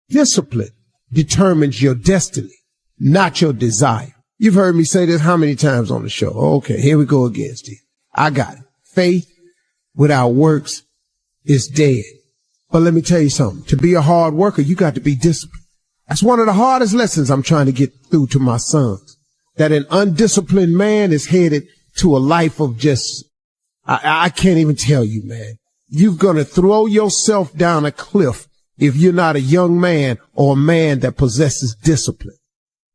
Discipline determines your destiny, not your desire. You've heard me say this how many times on the show? Okay, here we go again, Steve. I got it. Faith without works is dead. But let me tell you something. To be a hard worker, you got to be disciplined. That's one of the hardest lessons I'm trying to get through to my sons. That an undisciplined man is headed to a life of just, I can't even tell you, man. You're going to throw yourself down a cliff if you're not a young man or a man that possesses discipline.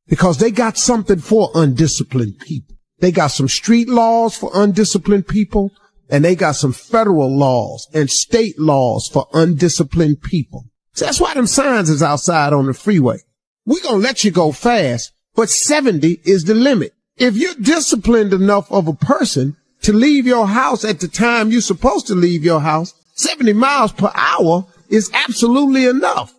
Because they got something for undisciplined people. They got some street laws for undisciplined people, and they got some federal laws and state laws for undisciplined people. So that's why them signs is outside on the freeway. We're going to let you go fast, but 70 is the limit. If you're disciplined enough of a person to leave your house at the time you're supposed to leave your house, 70 miles per hour is absolutely enough.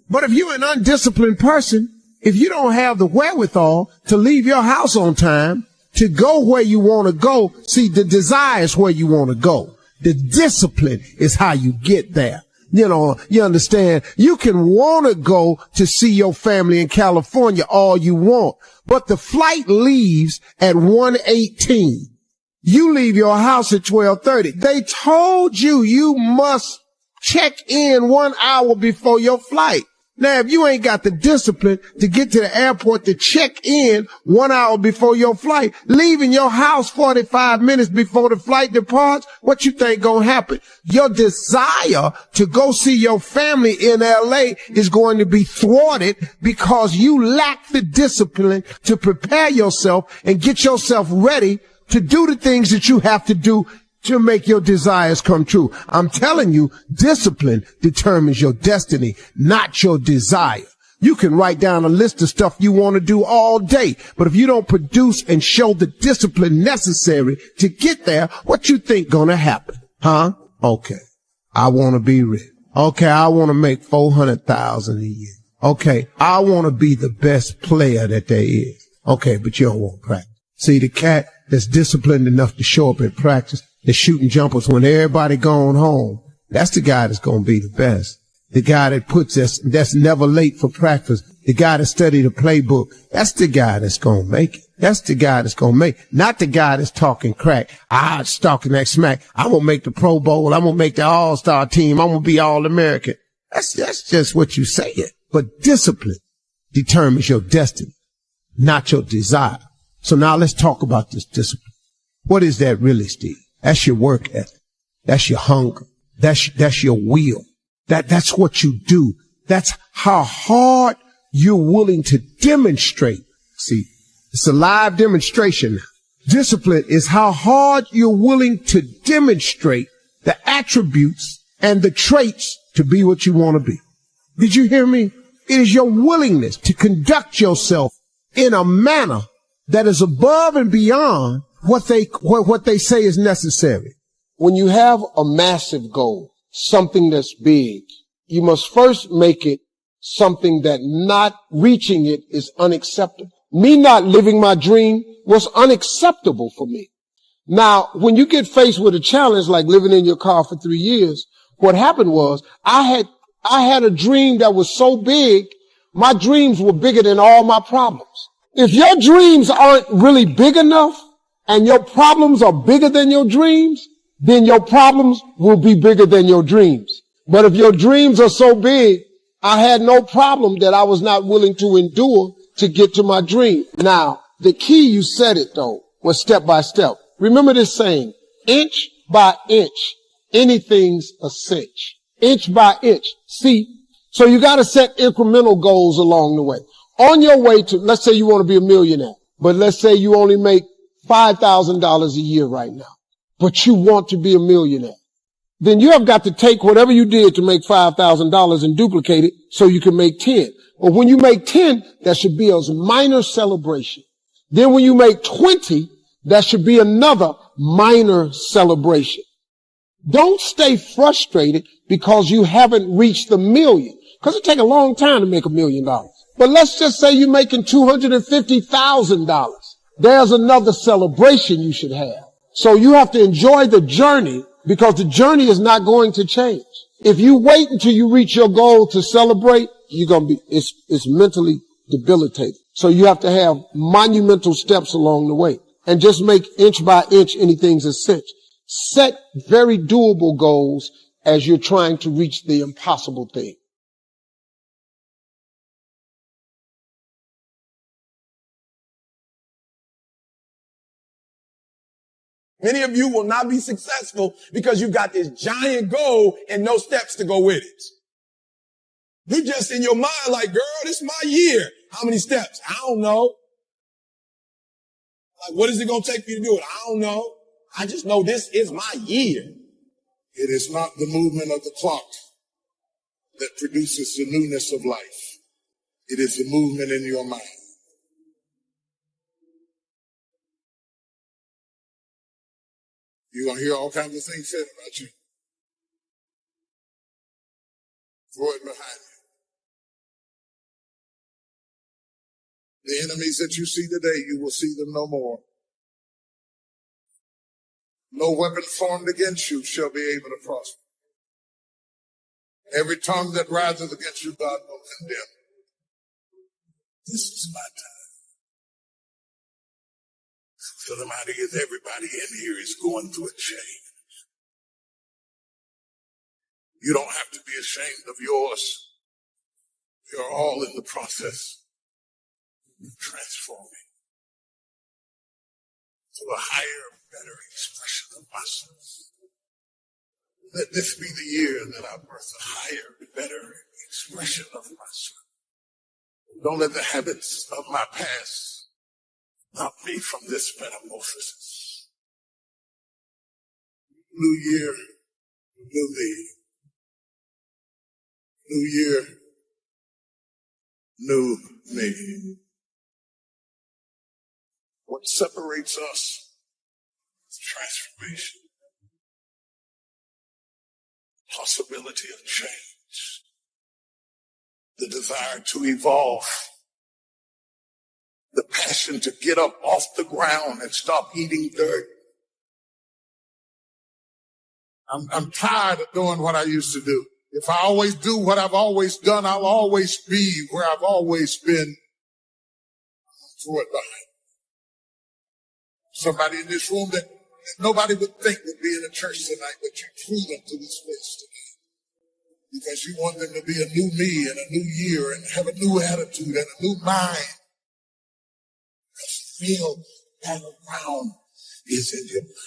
But if you're an undisciplined person, if you don't have the wherewithal to leave your house on time, to go where you want to go, see, the desire is where you want to go. The discipline is how you get there. You know, you understand? You can want to go to see your family in California all you want, but the flight leaves at 1:18. You leave your house at 12:30. They told you you must check in 1 hour before your flight. Now, if you ain't got the discipline to get to the airport to check in 1 hour before your flight, leaving your house 45 minutes before the flight departs, what you think gonna happen? Your desire to go see your family in LA is going to be thwarted because you lack the discipline to prepare yourself and get yourself ready to do the things that you have to do to make your desires come true. I'm telling you, discipline determines your destiny, not your desire. You can write down a list of stuff you want to do all day, but if you don't produce and show the discipline necessary to get there, what you think gonna happen? Huh? Okay. I want to be rich. Okay. I want to make 400,000 a year. Okay. I want to be the best player that there is. Okay. But you don't want practice. See, the cat that's disciplined enough to show up at practice, the shooting jumpers when everybody gone home, that's the guy that's going to be the best. The guy that puts us, that's never late for practice. The guy that studied the playbook, that's the guy that's going to make it. That's the guy that's going to make it. Not the guy that's talking crack. It's talking that smack. I'm going to make the Pro Bowl. I'm going to make the All-Star team. I'm going to be All-American. That's just what you say it. But discipline determines your destiny, not your desire. So now let's talk about this discipline. What is that really, Steve? That's your work ethic. That's your hunger. That's your will. That's what you do. That's how hard you're willing to demonstrate. See, it's a live demonstration. Discipline is how hard you're willing to demonstrate the attributes and the traits to be what you want to be. Did you hear me? It is your willingness to conduct yourself in a manner that is above and beyond what they say is necessary. When you have a massive goal, something that's big, you must first make it something that not reaching it is unacceptable. Me not living my dream was unacceptable for me. Now, when you get faced with a challenge like living in your car for 3 years, what happened was I had a dream that was so big, my dreams were bigger than all my problems. If your dreams aren't really big enough, and your problems are bigger than your dreams, then your problems will be bigger than your dreams. But if your dreams are so big, I had no problem that I was not willing to endure to get to my dream. Now, the key, you said it though, was step by step. Remember this saying, inch by inch, anything's a cinch. Inch by inch. See, so you got to set incremental goals along the way. On your way to, let's say you want to be a millionaire, but let's say you only make $5,000 a year right now, but you want to be a millionaire. Then you have got to take whatever you did to make $5,000 and duplicate it so you can make 10. Or when you make 10, that should be a minor celebration. Then when you make 20, that should be another minor celebration. Don't stay frustrated because you haven't reached the million, because it takes a long time to make $1 million. But let's just say you're making $250,000. There's another celebration you should have. So you have to enjoy the journey because the journey is not going to change. If you wait until you reach your goal to celebrate, it's mentally debilitating. So you have to have monumental steps along the way and just make inch by inch anything's a cinch. Set very doable goals as you're trying to reach the impossible thing. Many of you will not be successful because you've got this giant goal and no steps to go with it. You just in your mind like, girl, this is my year. How many steps? I don't know. Like, what is it going to take for you to do it? I don't know. I just know this is my year. It is not the movement of the clock that produces the newness of life. It is the movement in your mind. You're going to hear all kinds of things said about you. Throw it behind you. The enemies that you see today, you will see them no more. No weapon formed against you shall be able to prosper. Every tongue that rises against you, God will condemn. This is my time. So the matter is, everybody in here is going through a change. You don't have to be ashamed of yours. You're all in the process of transforming to a higher, better expression of myself. Let this be the year that I birth a higher, better expression of myself. Don't let the habits of my past stop me from this metamorphosis. New year, new me. New year, new me. What separates us is transformation, possibility of change, the desire to evolve, the passion to get up off the ground and stop eating dirt. I'm tired of doing what I used to do. If I always do what I've always done, I'll always be where I've always been. Throw it behind. Somebody in this room that nobody would think would be in a church tonight, but you drew them to this place tonight. Because you want them to be a new me and a new year and have a new attitude and a new mind. Because the real battleground is in your mind.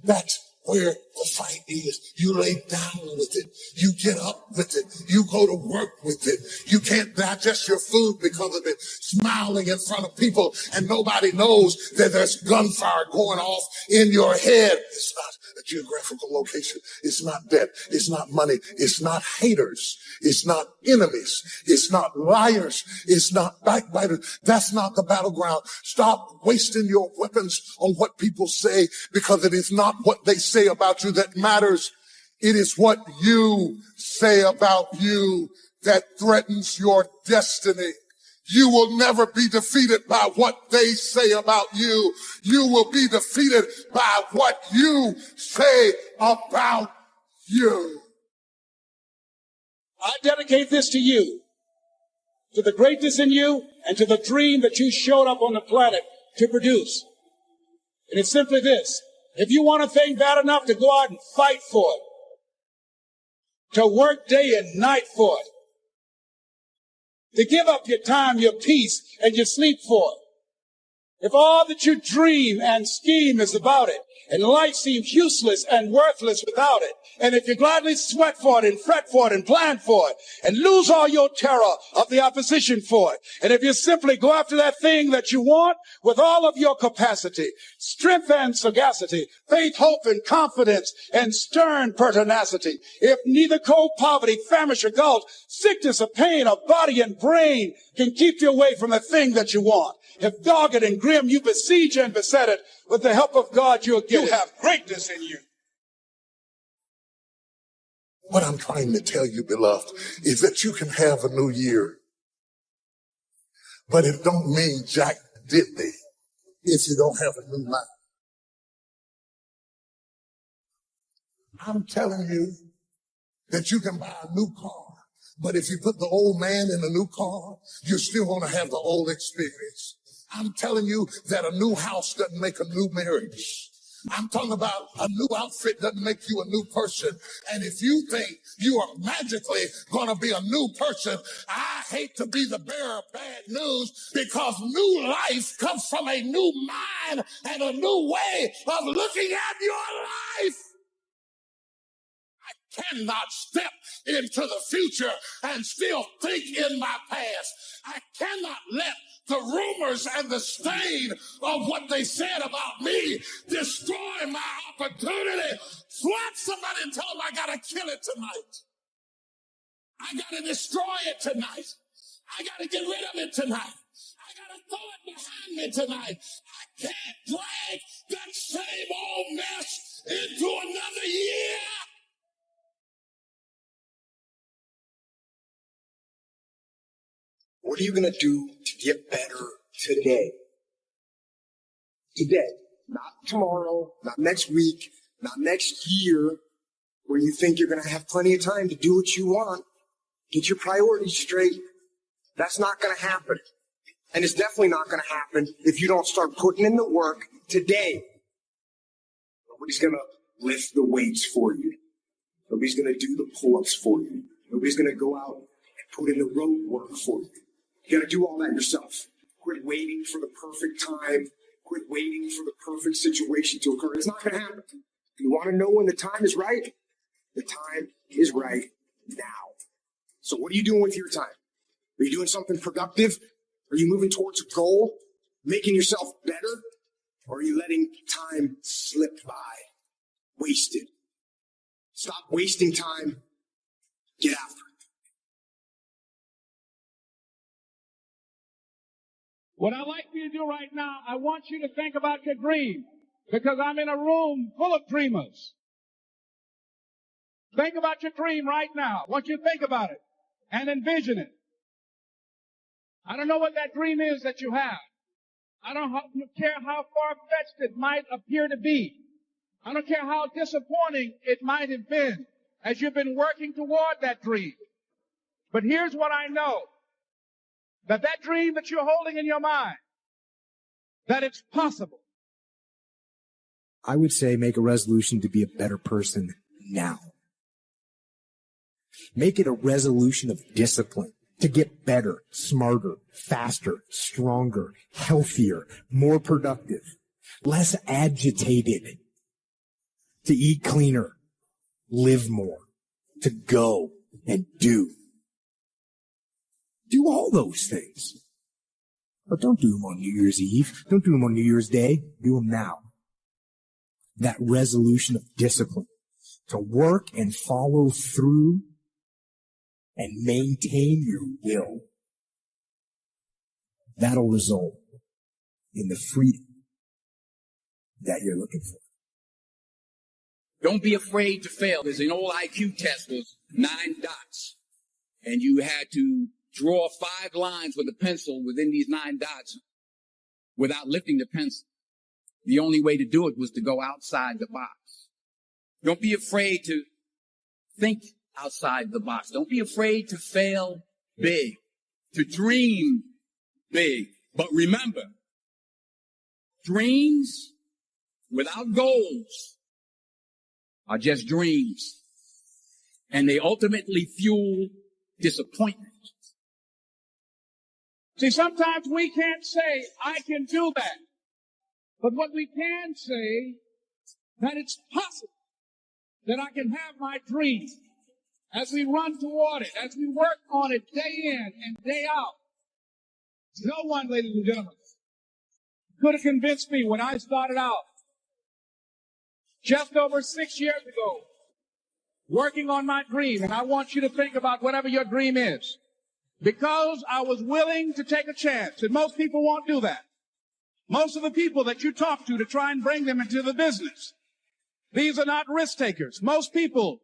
That's where the fight is. You lay down with it. You get up with it. You go to work with it. You can't digest your food because of it. Smiling in front of people and nobody knows that there's gunfire going off in your head. It's not a geographical location. It's not debt. It's not money. It's not haters. It's not enemies. It's not liars. It's not backbiters. That's not the battleground. Stop wasting your weapons on what people say, because it is not what they say about you that matters. It is what you say about you that threatens your destiny. You will never be defeated by what they say about you. You will be defeated by what you say about you. I dedicate this to you, to the greatness in you, and to the dream that you showed up on the planet to produce. And it's simply this. If you want a thing bad enough to go out and fight for it, to work day and night for it, to give up your time, your peace, and your sleep for it. If all that you dream and scheme is about it, and life seems useless and worthless without it, and if you gladly sweat for it and fret for it and plan for it, and lose all your terror of the opposition for it, and if you simply go after that thing that you want with all of your capacity, strength and sagacity, faith, hope, and confidence, and stern pertinacity, if neither cold poverty, famish, or gulch, sickness or pain of body and brain can keep you away from the thing that you want, if dogged and grim you besiege and beset it, with the help of God you'll get it. You have greatness in you. What I'm trying to tell you, beloved, is that you can have a new year, but it don't mean jack diddley if you don't have a new mind. I'm telling you that you can buy a new car, But if you put the old man in a new car, you're still going to have the old experience. I'm telling you that a new house doesn't make a new marriage. I'm talking about a new outfit doesn't make you a new person. And if you think you are magically going to be a new person, I hate to be the bearer of bad news, because new life comes from a new mind and a new way of looking at your life. I cannot step into the future and still think in my past. I cannot let the rumors and the stain of what they said about me destroy my opportunity. Slap somebody and tell them I gotta kill it tonight. I gotta destroy it tonight. I gotta get rid of it tonight. I gotta throw it behind me tonight. I can't drag that same old mess into another year. What are you going to do to get better today? Today. Not tomorrow, not next week, not next year, where you think you're going to have plenty of time to do what you want. Get your priorities straight. That's not going to happen. And it's definitely not going to happen if you don't start putting in the work today. Nobody's going to lift the weights for you. Nobody's going to do the pull-ups for you. Nobody's going to go out and put in the road work for you. You got to do all that yourself. Quit waiting for the perfect time. Quit waiting for the perfect situation to occur. It's not going to happen. You want to know when the time is right? The time is right now. So what are you doing with your time? Are you doing something productive? Are you moving towards a goal? Making yourself better? Or are you letting time slip by? Wasted. Stop wasting time. Get after it. What I'd like for you to do right now, I want you to think about your dream, because I'm in a room full of dreamers. Think about your dream right now. I want you to think about it and envision it. I don't know what that dream is that you have. I don't care how far-fetched it might appear to be. I don't care how disappointing it might have been as you've been working toward that dream. But here's what I know. That dream that you're holding in your mind, that it's possible. I would say make a resolution to be a better person now. Make it a resolution of discipline to get better, smarter, faster, stronger, healthier, more productive, less agitated, to eat cleaner, live more, to go and do. Do all those things. But don't do them on New Year's Eve. Don't do them on New Year's Day. Do them now. That resolution of discipline to work and follow through and maintain your will. That'll result in the freedom that you're looking for. Don't be afraid to fail. There's an old IQ test with 9 dots, and you had to draw 5 lines with a pencil within these 9 dots without lifting the pencil. The only way to do it was to go outside the box. Don't be afraid to think outside the box. Don't be afraid to fail big, to dream big. But remember, dreams without goals are just dreams, and they ultimately fuel disappointment. See, sometimes we can't say, I can do that. But what we can say, that it's possible that I can have my dream as we run toward it, as we work on it day in and day out. No one, ladies and gentlemen, could have convinced me when I started out just over 6 years ago, working on my dream. And I want you to think about whatever your dream is. Because I was willing to take a chance, and most people won't do that. Most of the people that you talk to try and bring them into the business, these are not risk takers. Most people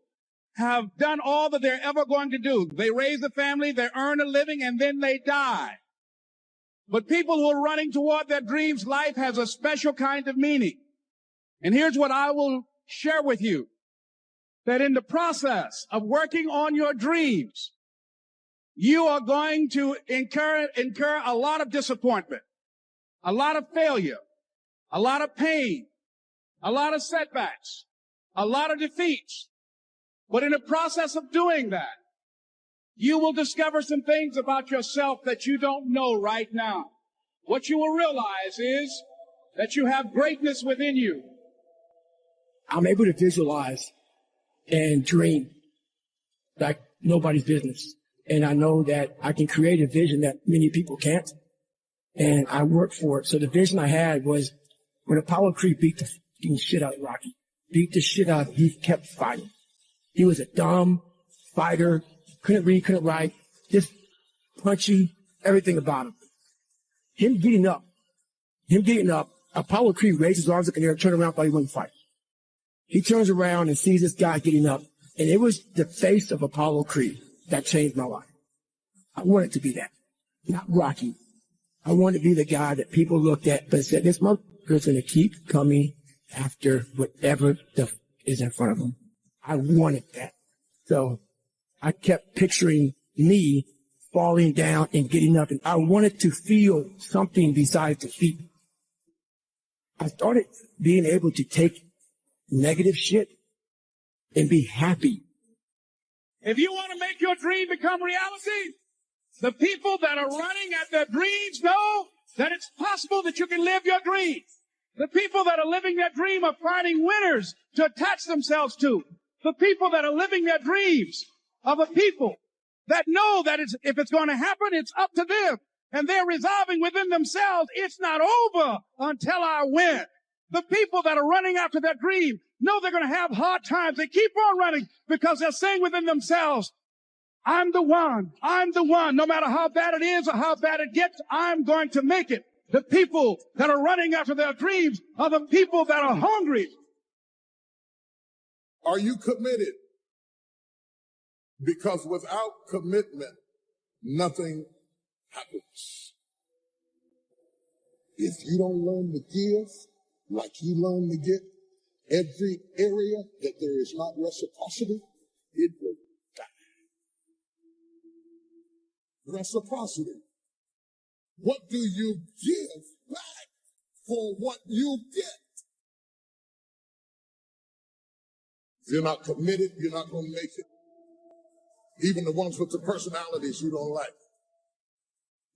have done all that they're ever going to do. They raise a family, they earn a living, and then they die. But people who are running toward their dreams, life has a special kind of meaning. And here's what I will share with you, that in the process of working on your dreams, you are going to incur a lot of disappointment, a lot of failure, a lot of pain, a lot of setbacks, a lot of defeats. But in the process of doing that, you will discover some things about yourself that you don't know right now. What you will realize is that you have greatness within you. I'm able to visualize and dream like nobody's business. And I know that I can create a vision that many people can't. And I work for it. So the vision I had was when Apollo Creed beat the fucking shit out of Rocky, beat the shit out of him, he kept fighting. He was a dumb fighter, couldn't read, couldn't write, just punchy, everything about him. Him getting up, Apollo Creed raised his arms up in the air, turned around, thought he wouldn't fight. He turns around and sees this guy getting up, and it was the face of Apollo Creed that changed my life. I wanted to be that, not Rocky. I wanted to be the guy that people looked at but said, this motherfucker's going to keep coming after whatever the is in front of him. I wanted that. So I kept picturing me falling down and getting up, and I wanted to feel something besides defeat. I started being able to take negative shit and be happy. If you want to make your dream become reality, the people that are running at their dreams know that it's possible that you can live your dream. The people that are living their dream are finding winners to attach themselves to. The people that are living their dreams are the people that know that if it's going to happen, it's up to them. And they're resolving within themselves, it's not over until I win. The people that are running after their dream know they're going to have hard times. They keep on running because they're saying within themselves, I'm the one. I'm the one. No matter how bad it is or how bad it gets, I'm going to make it. The people that are running after their dreams are the people that are hungry. Are you committed? Because without commitment, nothing happens. If you don't learn to give like you learn to get, every area that there is not reciprocity, it will die. Reciprocity. What do you give back for what you get? If you're not committed, you're not going to make it. Even the ones with the personalities you don't like.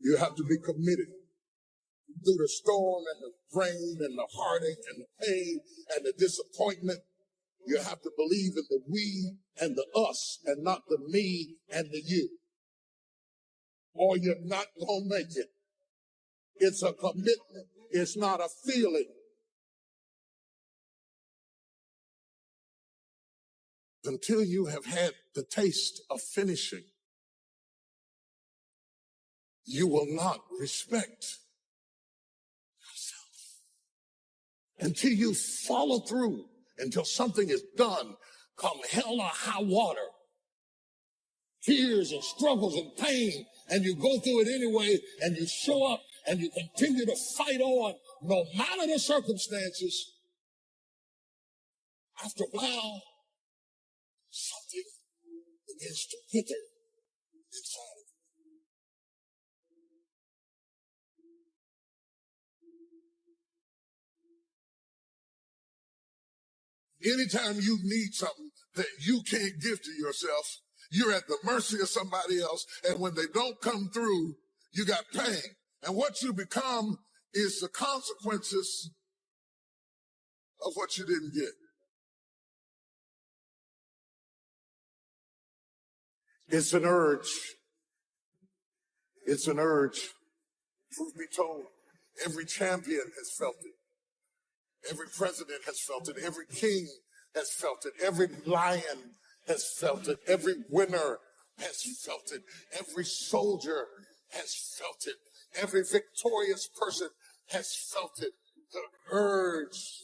You have to be committed. Through the storm and the rain and the heartache and the pain and the disappointment, you have to believe in the we and the us and not the me and the you. Or you're not going to make it. It's a commitment. It's not a feeling. Until you have had the taste of finishing, you will not respect yourself. Until you follow through, until something is done, come hell or high water, tears and struggles and pain, and you go through it anyway, and you show up, and you continue to fight on, no matter the circumstances. After a while, something begins to wither inside of you. Anytime you need something that you can't give to yourself, you're at the mercy of somebody else, and when they don't come through, you got pain. And what you become is the consequences of what you didn't get. It's an urge. It's an urge. Truth be told, every champion has felt it. Every president has felt it. Every king has felt it. Every lion has felt it. Every winner has felt it. Every soldier has felt it. Every victorious person has felt it. The urge.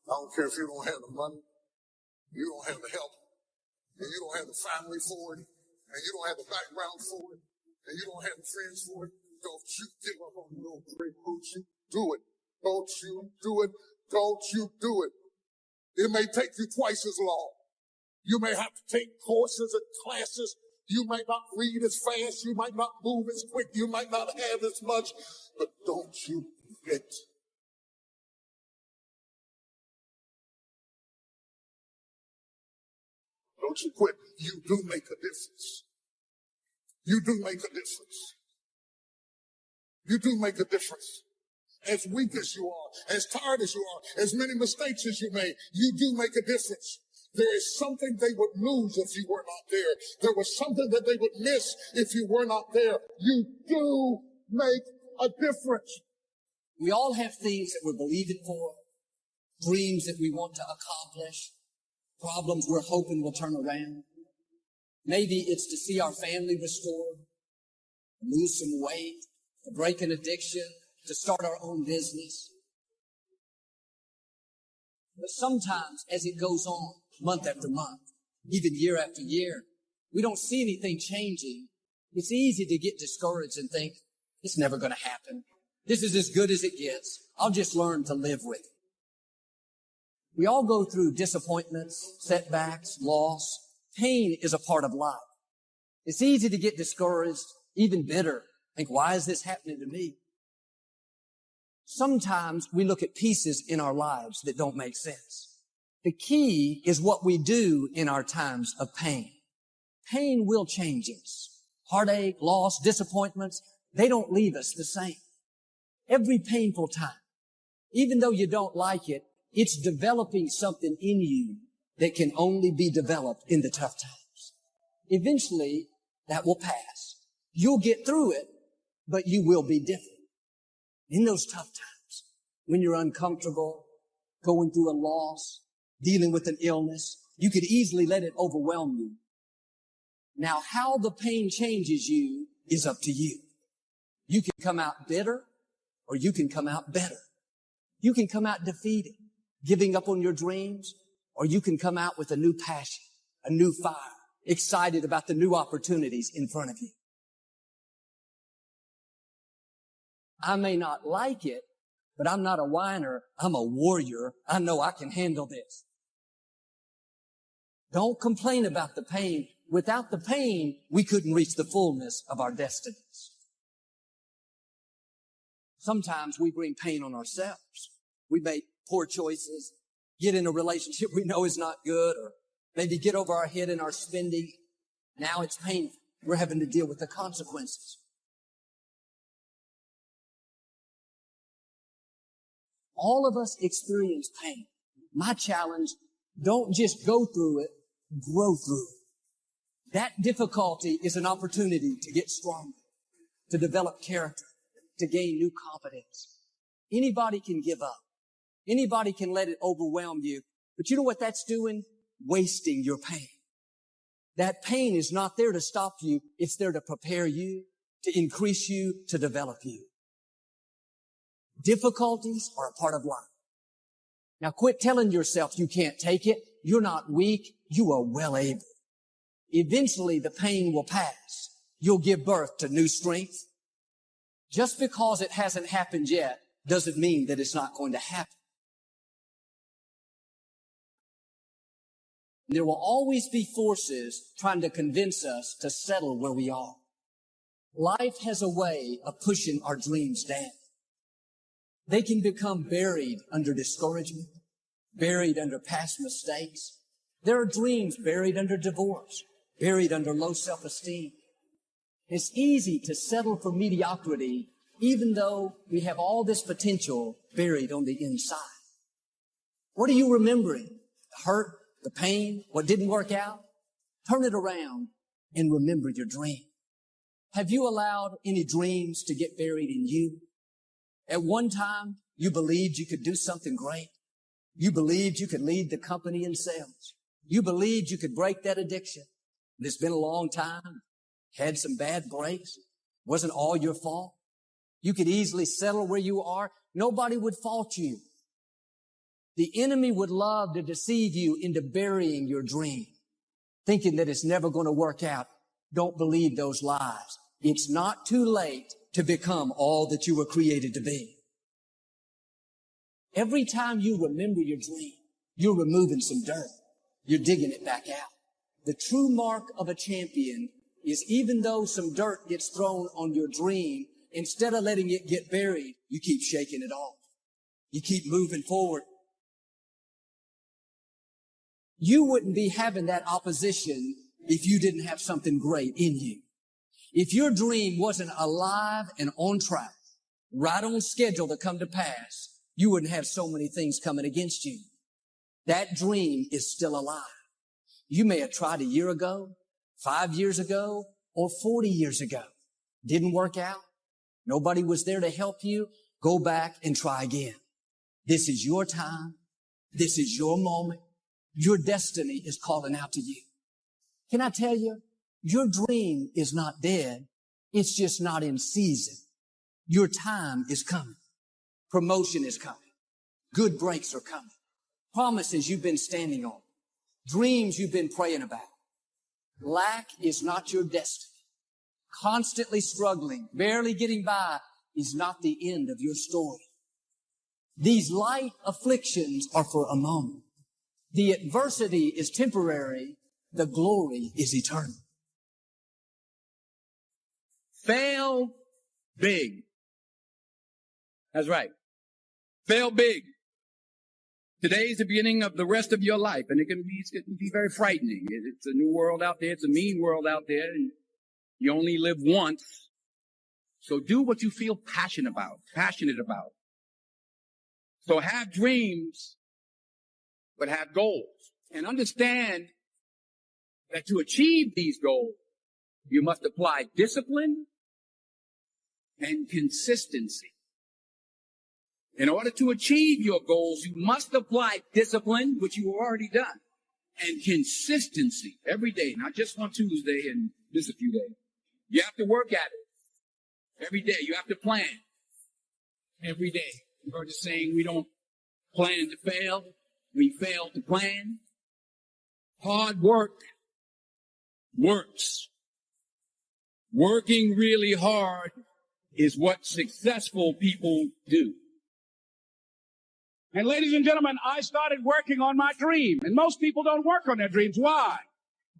I don't care if you don't have the money, you don't have the help, and you don't have the family for it, and you don't have the background for it, and you don't have the friends for it. Don't you give up on your dream. Don't you do it. Don't you do it. Don't you do it. It may take you twice as long. You may have to take courses and classes. You might not read as fast. You might not move as quick. You might not have as much. But don't you quit. Don't you quit. You do make a difference. You do make a difference. You do make a difference. As weak as you are, as tired as you are, as many mistakes as you made, you do make a difference. There is something they would lose if you were not there. There was something that they would miss if you were not there. You do make a difference. We all have things that we're believing for, dreams that we want to accomplish, problems we're hoping will turn around. Maybe it's to see our family restored, lose some weight, to break an addiction, to start our own business. But sometimes as it goes on, month after month, even year after year, we don't see anything changing. It's easy to get discouraged and think, it's never going to happen. This is as good as it gets. I'll just learn to live with it. We all go through disappointments, setbacks, loss. Pain is a part of life. It's easy to get discouraged, even bitter. Think, why is this happening to me? Sometimes we look at pieces in our lives that don't make sense. The key is what we do in our times of pain. Pain will change us. Heartache, loss, disappointments, they don't leave us the same. Every painful time, even though you don't like it, it's developing something in you that can only be developed in the tough times. Eventually, that will pass. You'll get through it, but you will be different. In those tough times, when you're uncomfortable, going through a loss, dealing with an illness, you could easily let it overwhelm you. Now, how the pain changes you is up to you. You can come out bitter, or you can come out better. You can come out defeated, giving up on your dreams, or you can come out with a new passion, a new fire, excited about the new opportunities in front of you. I may not like it, but I'm not a whiner. I'm a warrior. I know I can handle this. Don't complain about the pain. Without the pain, we couldn't reach the fullness of our destinies. Sometimes we bring pain on ourselves. We make poor choices, get in a relationship we know is not good, or maybe get over our head in our spending. Now it's painful. We're having to deal with the consequences. All of us experience pain. My challenge, don't just go through it, grow through it. That difficulty is an opportunity to get stronger, to develop character, to gain new confidence. Anybody can give up. Anybody can let it overwhelm you. But you know what that's doing? Wasting your pain. That pain is not there to stop you. It's there to prepare you, to increase you, to develop you. Difficulties are a part of life. Now quit telling yourself you can't take it. You're not weak. You are well able. Eventually the pain will pass. You'll give birth to new strength. Just because it hasn't happened yet doesn't mean that it's not going to happen. There will always be forces trying to convince us to settle where we are. Life has a way of pushing our dreams down. They can become buried under discouragement, buried under past mistakes. There are dreams buried under divorce, buried under low self-esteem. It's easy to settle for mediocrity, even though we have all this potential buried on the inside. What are you remembering? The hurt, the pain, what didn't work out? Turn it around and remember your dream. Have you allowed any dreams to get buried in you? At one time, you believed you could do something great. You believed you could lead the company in sales. You believed you could break that addiction. But it's been a long time. Had some bad breaks. Wasn't all your fault. You could easily settle where you are. Nobody would fault you. The enemy would love to deceive you into burying your dream, thinking that it's never going to work out. Don't believe those lies. It's not too late to become all that you were created to be. Every time you remember your dream, you're removing some dirt. You're digging it back out. The true mark of a champion is even though some dirt gets thrown on your dream, instead of letting it get buried, you keep shaking it off. You keep moving forward. You wouldn't be having that opposition if you didn't have something great in you. If your dream wasn't alive and on track, right on schedule to come to pass, you wouldn't have so many things coming against you. That dream is still alive. You may have tried a year ago, 5 years ago, or 40 years ago. Didn't work out. Nobody was there to help you. Go back and try again. This is your time. This is your moment. Your destiny is calling out to you. Can I tell you, your dream is not dead. It's just not in season. Your time is coming. Promotion is coming. Good breaks are coming. Promises you've been standing on. Dreams you've been praying about. Lack is not your destiny. Constantly struggling, barely getting by is not the end of your story. These light afflictions are for a moment. The adversity is temporary. The glory is eternal. Fail big. That's right. Fail big. Today is the beginning of the rest of your life, and it can be very frightening. It's a new world out there. It's a mean world out there, and you only live once. So do what you feel passionate about. So have dreams, but have goals. And understand that to achieve these goals, you must apply discipline and consistency. In order to achieve your goals, you must apply discipline, which you have already done, and consistency every day, not just on Tuesday and just a few days. You have to work at it every day. You have to plan every day. You heard the saying, we don't plan to fail. We fail to plan. Hard work works. Working really hard is what successful people do. And ladies and gentlemen, I started working on my dream. And most people don't work on their dreams. Why?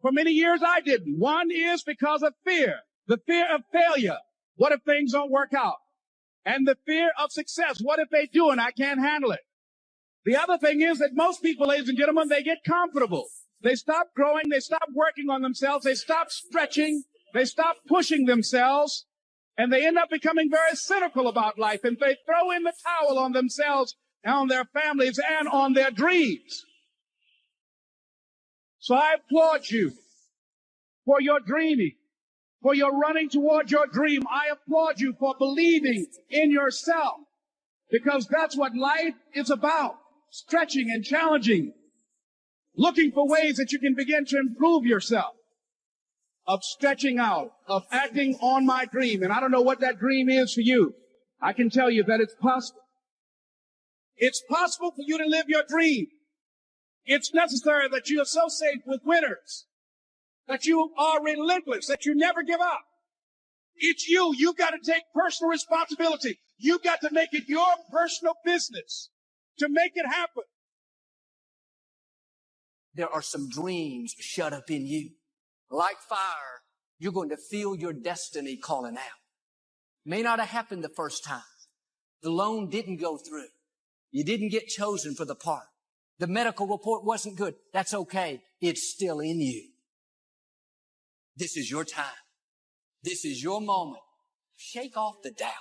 For many years I didn't. One is because of fear. The fear of failure. What if things don't work out? And the fear of success. What if they do and I can't handle it? The other thing is that most people, ladies and gentlemen, they get comfortable. They stop growing. They stop working on themselves. They stop stretching. They stop pushing themselves. And they end up becoming very cynical about life. And they throw in the towel on themselves, on their families, and on their dreams. So I applaud you for your dreaming, for your running toward your dream. I applaud you for believing in yourself, because that's what life is about. Stretching and challenging, looking for ways that you can begin to improve yourself, of stretching out, of acting on my dream. And I don't know what that dream is for you. I can tell you that it's possible. It's possible for you to live your dream. It's necessary that you associate with winners, that you are relentless, that you never give up. It's you. You've got to take personal responsibility. You've got to make it your personal business to make it happen. There are some dreams shut up in you. Like fire, you're going to feel your destiny calling out. May not have happened the first time. The loan didn't go through. You didn't get chosen for the part. The medical report wasn't good. That's okay. It's still in you. This is your time. This is your moment. Shake off the doubt.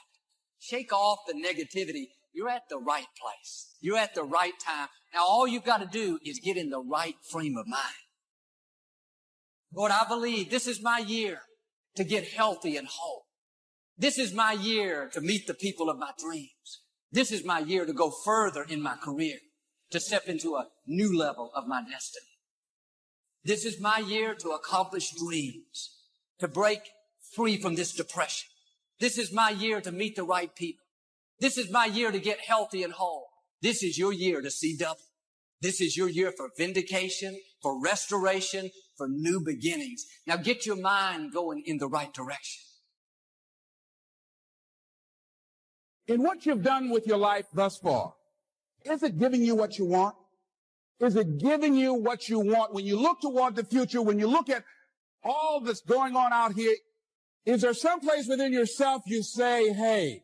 Shake off the negativity. You're at the right place. You're at the right time. Now all you've got to do is get in the right frame of mind. Lord, I believe this is my year to get healthy and whole. This is my year to meet the people of my dreams. This is my year to go further in my career, to step into a new level of my destiny. This is my year to accomplish dreams, to break free from this depression. This is my year to meet the right people. This is my year to get healthy and whole. This is your year to see double. This is your year for vindication, for restoration, for new beginnings. Now get your mind going in the right direction. In what you've done with your life thus far, Is it giving you what you want? Is it giving you what you want? When you look toward the future, when you look at all that's going on out here, is there some place within yourself you say, hey,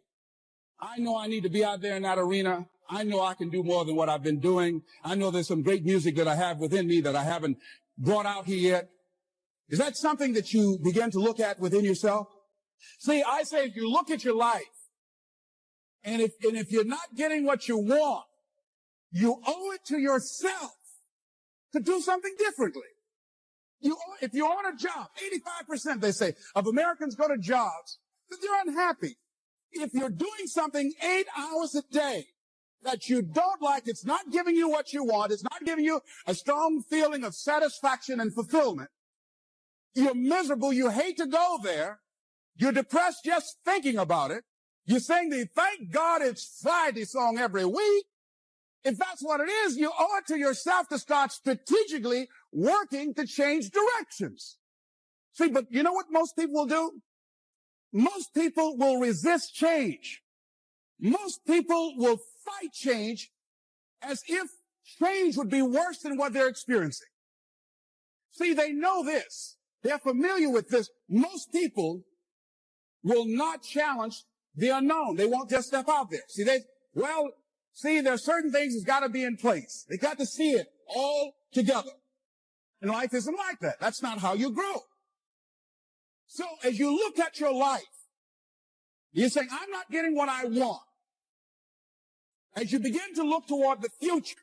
I know I need to be out there in that arena. I know I can do more than what I've been doing. I know there's some great music that I have within me that I haven't brought out here yet. Is that something that you begin to look at within yourself? See, I say if you look at your life, and if you're not getting what you want, you owe it to yourself to do something differently. If you're on a job, 85%, they say, of Americans go to jobs that they're unhappy. If you're doing something 8 hours a day that you don't like, it's not giving you what you want, it's not giving you a strong feeling of satisfaction and fulfillment, you're miserable, you hate to go there, you're depressed just thinking about it, you sing the Thank God It's Friday song every week. If that's what it is, you owe it to yourself to start strategically working to change directions. See, but you know what most people will do? Most people will resist change. Most people will fight change as if change would be worse than what they're experiencing. See, they know this. They're familiar with this. Most people will not challenge the unknown. They won't just step out there. See, there's certain things that's got to be in place. They got to see it all together. And life isn't like that. That's not how you grow. So as you look at your life, you're saying, I'm not getting what I want. As you begin to look toward the future,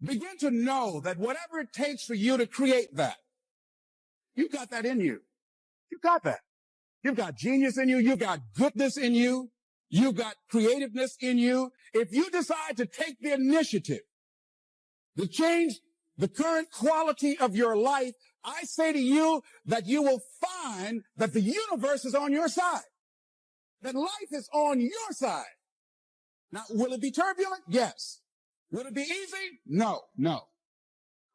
begin to know that whatever it takes for you to create that, you've got that in you. You've got that. You've got genius in you. You've got goodness in you. You've got creativeness in you. If you decide to take the initiative to change the current quality of your life, I say to you that you will find that the universe is on your side, that life is on your side. Now, will it be turbulent? Yes. Will it be easy? No.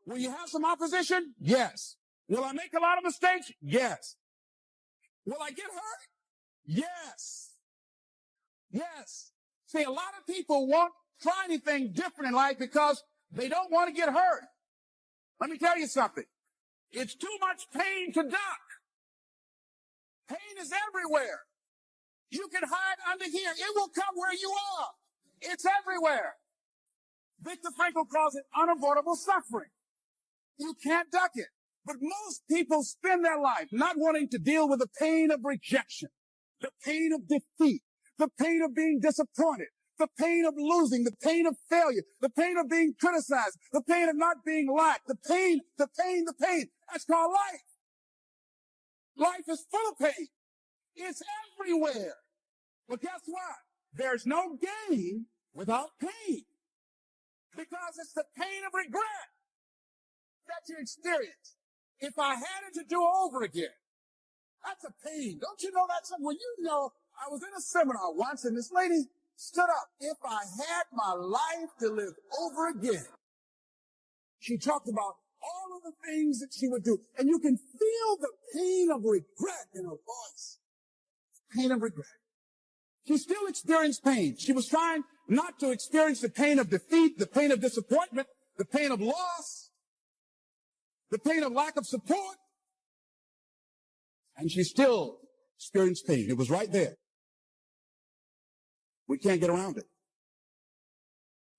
Will you have some opposition? Yes. Will I make a lot of mistakes? Yes. Will I get hurt? Yes. See, a lot of people won't try anything different in life because they don't want to get hurt. Let me tell you something. It's too much pain to duck. Pain is everywhere. You can hide under here. It will come where you are. It's everywhere. Viktor Frankl calls it unavoidable suffering. You can't duck it. But most people spend their life not wanting to deal with the pain of rejection, the pain of defeat, the pain of being disappointed, the pain of losing, the pain of failure, the pain of being criticized, the pain of not being liked, the pain. That's called life. Life is full of pain. It's everywhere. But guess what? There's no gain without pain. Because it's the pain of regret that you experience. If I had it to do over again, that's a pain. Don't you know that's something? Well, you know, I was in a seminar once and this lady stood up. If I had my life to live over again, she talked about all of the things that she would do. And you can feel the pain of regret in her voice. Pain of regret. She still experienced pain. She was trying not to experience the pain of defeat, the pain of disappointment, the pain of loss, the pain of lack of support. And she still experienced pain. It was right there. We can't get around it.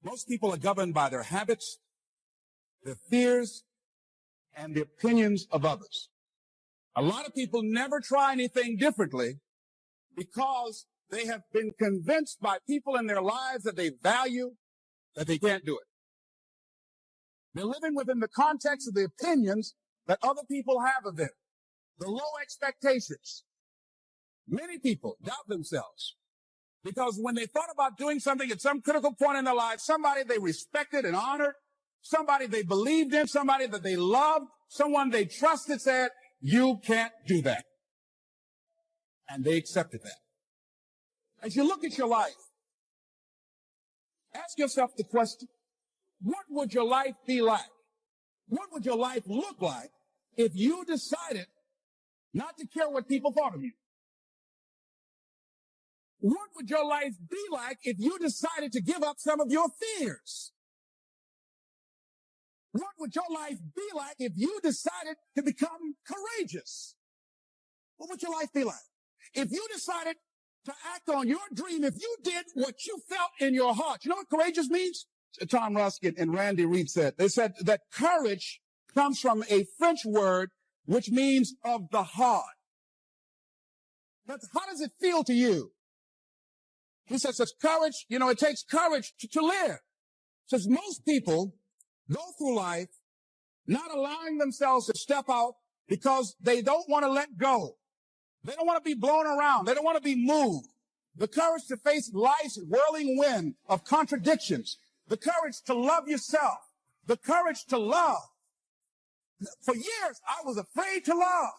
Most people are governed by their habits, their fears, and the opinions of others. A lot of people never try anything differently because they have been convinced by people in their lives that they value that they can't do it. They're living within the context of the opinions that other people have of them, the low expectations. Many people doubt themselves because when they thought about doing something at some critical point in their life, somebody they respected and honored, somebody they believed in, somebody that they loved, someone they trusted said, you can't do that. And they accepted that. As you look at your life, ask yourself the question, what would your life be like? What would your life look like if you decided not to care what people thought of you? What would your life be like if you decided to give up some of your fears? What would your life be like if you decided to become courageous? What would your life be like? If you decided to act on your dream, if you did what you felt in your heart. You know what courageous means? Tom Ruskin and Randy Reed said. They said that courage comes from a French word which means of the heart. But how does it feel to you? He says it's courage, it takes courage to live. Says most people go through life not allowing themselves to step out because they don't want to let go. They don't want to be blown around. They don't want to be moved. The courage to face life's whirling wind of contradictions. The courage to love yourself. The courage to love. For years, I was afraid to love.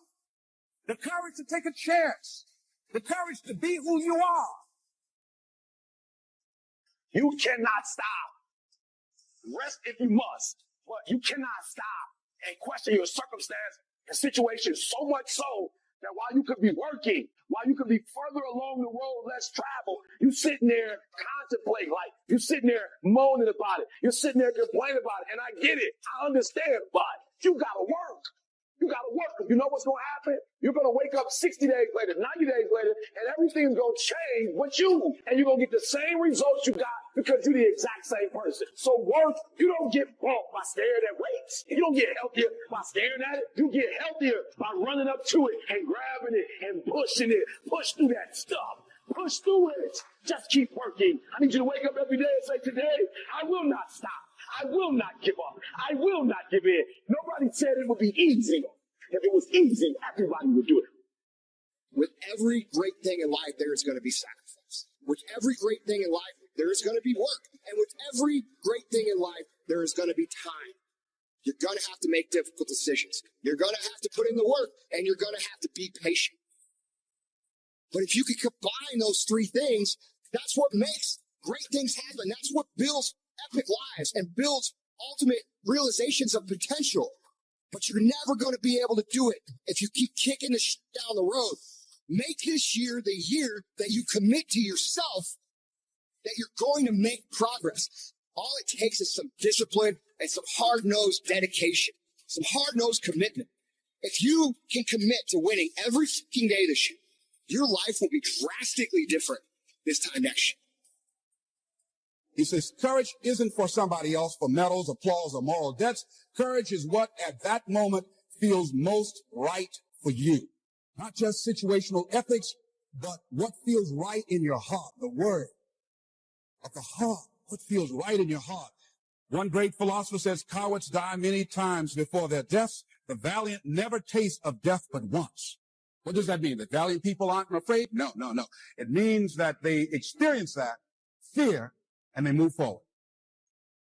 The courage to take a chance. The courage to be who you are. You cannot stop. Rest if you must, but you cannot stop and question your circumstance and situation so much so that while you could be working, while you could be further along the road less traveled, you sitting there contemplating life. You sitting there moaning about it. You're sitting there complaining about it. And I get it. I understand, but you gotta work. You gotta work. You know what's gonna happen? You're gonna wake up 60 days later, 90 days later, and everything's gonna change but you. And you're gonna get the same results you got because you're the exact same person. So work, you don't get bumped by staring at weights. You don't get healthier by staring at it. You get healthier by running up to it and grabbing it and pushing it. Push through that stuff. Push through it. Just keep working. I need you to wake up every day and say, today, I will not stop. I will not give up. I will not give in. Nobody said it would be easy. If it was easy, everybody would do it. With every great thing in life, there is going to be sacrifice. With every great thing in life, there is going to be work. And with every great thing in life, there is going to be time. You're going to have to make difficult decisions. You're going to have to put in the work, and you're going to have to be patient. But if you can combine those three things, that's what makes great things happen. That's what builds epic lives and builds ultimate realizations of potential. But you're never going to be able to do it if you keep kicking the shit down the road. Make this year the year that you commit to yourself that you're going to make progress. All it takes is some discipline and some hard-nosed dedication, some hard-nosed commitment. If you can commit to winning every fucking day this year, your life will be drastically different this time next year. He says, courage isn't for somebody else, for medals, applause, or moral debts. Courage is what at that moment feels most right for you. Not just situational ethics, but what feels right in your heart, the word of the heart, what feels right in your heart. One great philosopher says, cowards die many times before their deaths. The valiant never taste of death but once. What does that mean? That valiant people aren't afraid? No. It means that they experience that fear and they move forward.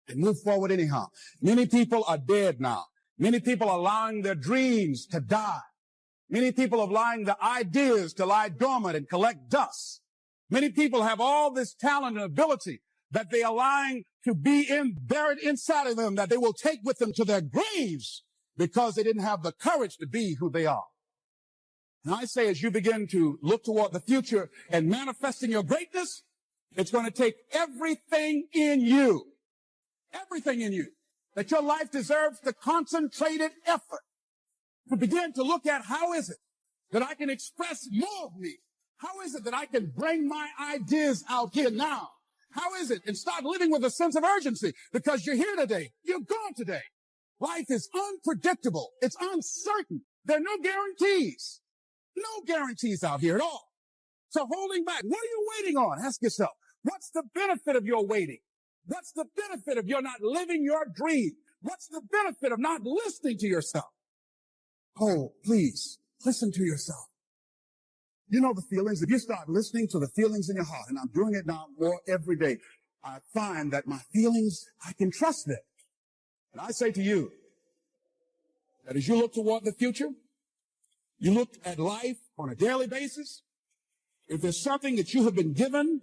They move forward anyhow. Many people are dead now. Many people are allowing their dreams to die. Many people are allowing the ideas to lie dormant and collect dust. Many people have all this talent and ability that they are allowing to be buried inside of them, that they will take with them to their graves because they didn't have the courage to be who they are. And I say, as you begin to look toward the future and manifesting your greatness, it's going to take everything in you, that your life deserves the concentrated effort to begin to look at how is it that I can express more of me? How is it that I can bring my ideas out here now? How is it? And start living with a sense of urgency because you're here today. You're gone today. Life is unpredictable. It's uncertain. There are no guarantees. No guarantees out here at all. So holding back, what are you waiting on? Ask yourself, what's the benefit of your waiting? What's the benefit of your not living your dream? What's the benefit of not listening to yourself? Oh, please, listen to yourself. You know the feelings. If you start listening to the feelings in your heart, and I'm doing it now more every day, I find that my feelings, I can trust them. And I say to you that as you look toward the future, you look at life on a daily basis, if there's something that you have been given,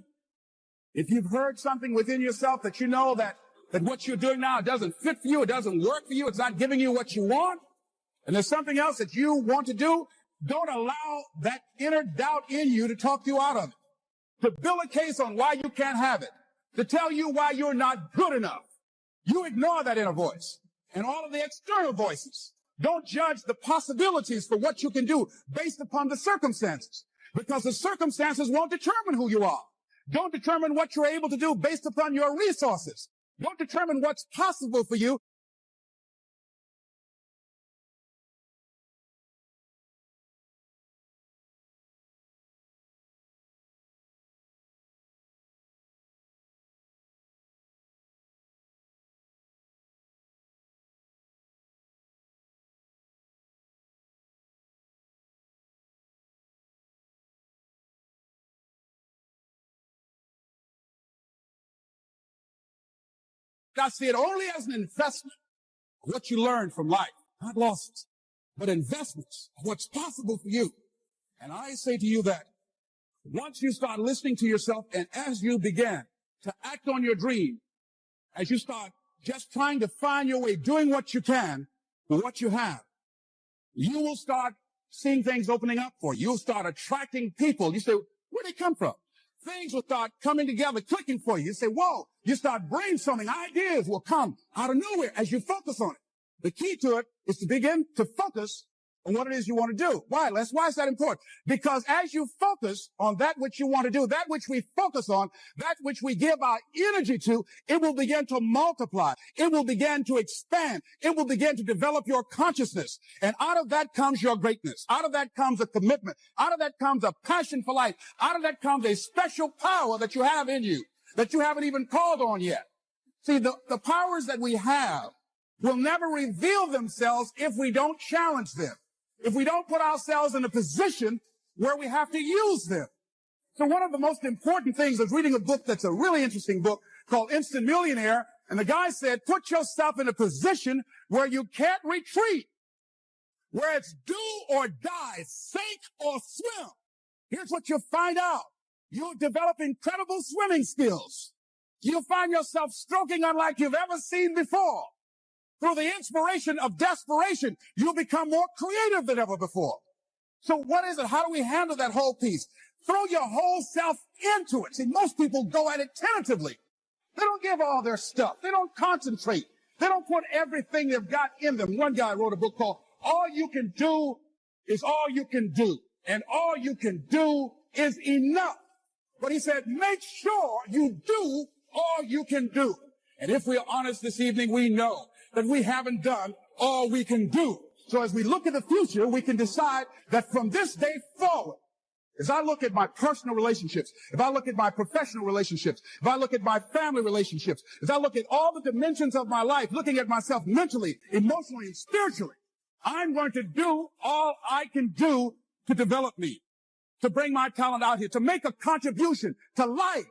if you've heard something within yourself that you know that what you're doing now doesn't fit for you, it doesn't work for you, it's not giving you what you want, and there's something else that you want to do, don't allow that inner doubt in you to talk you out of it. to build a case on why you can't have it, to tell you why you're not good enough. You ignore that inner voice and all of the external voices. Don't judge the possibilities for what you can do based upon the circumstances, because the circumstances won't determine who you are. Don't determine what you're able to do based upon your resources. Don't determine what's possible for you. I see it only as an investment of what you learn from life, not losses, but investments of what's possible for you. And I say to you that once you start listening to yourself, and as you begin to act on your dream, as you start just trying to find your way, doing what you can with what you have, you will start seeing things opening up for you. You'll start attracting people. You say, where'd they come from? Things will start coming together, clicking for you. You say, whoa, you start brainstorming. Ideas will come out of nowhere as you focus on it. The key to it is to begin to focus on what it is you want to do. Why, Les? Why is that important? Because as you focus on that which you want to do, that which we focus on, that which we give our energy to, it will begin to multiply. It will begin to expand. It will begin to develop your consciousness. And out of that comes your greatness. Out of that comes a commitment. Out of that comes a passion for life. Out of that comes a special power that you have in you that you haven't even called on yet. See, the powers that we have will never reveal themselves if we don't challenge them, if we don't put ourselves in a position where we have to use them. So one of the most important things is reading a book that's a really interesting book called Instant Millionaire. And the guy said, put yourself in a position where you can't retreat, where it's do or die, sink or swim. Here's what you'll find out. You'll develop incredible swimming skills. You'll find yourself stroking unlike you've ever seen before. Through the inspiration of desperation, you'll become more creative than ever before. So what is it? How do we handle that whole piece? Throw your whole self into it. See, most people go at it tentatively. They don't give all their stuff. They don't concentrate. They don't put everything they've got in them. One guy wrote a book called All You Can Do Is All You Can Do. And all you can do is enough. But he said, make sure you do all you can do. And if we're honest this evening, we know that we haven't done all we can do. So as we look at the future, we can decide that from this day forward, as I look at my personal relationships, if I look at my professional relationships, if I look at my family relationships, as I look at all the dimensions of my life, looking at myself mentally, emotionally, and spiritually, I'm going to do all I can do to develop me, to bring my talent out here, to make a contribution to life.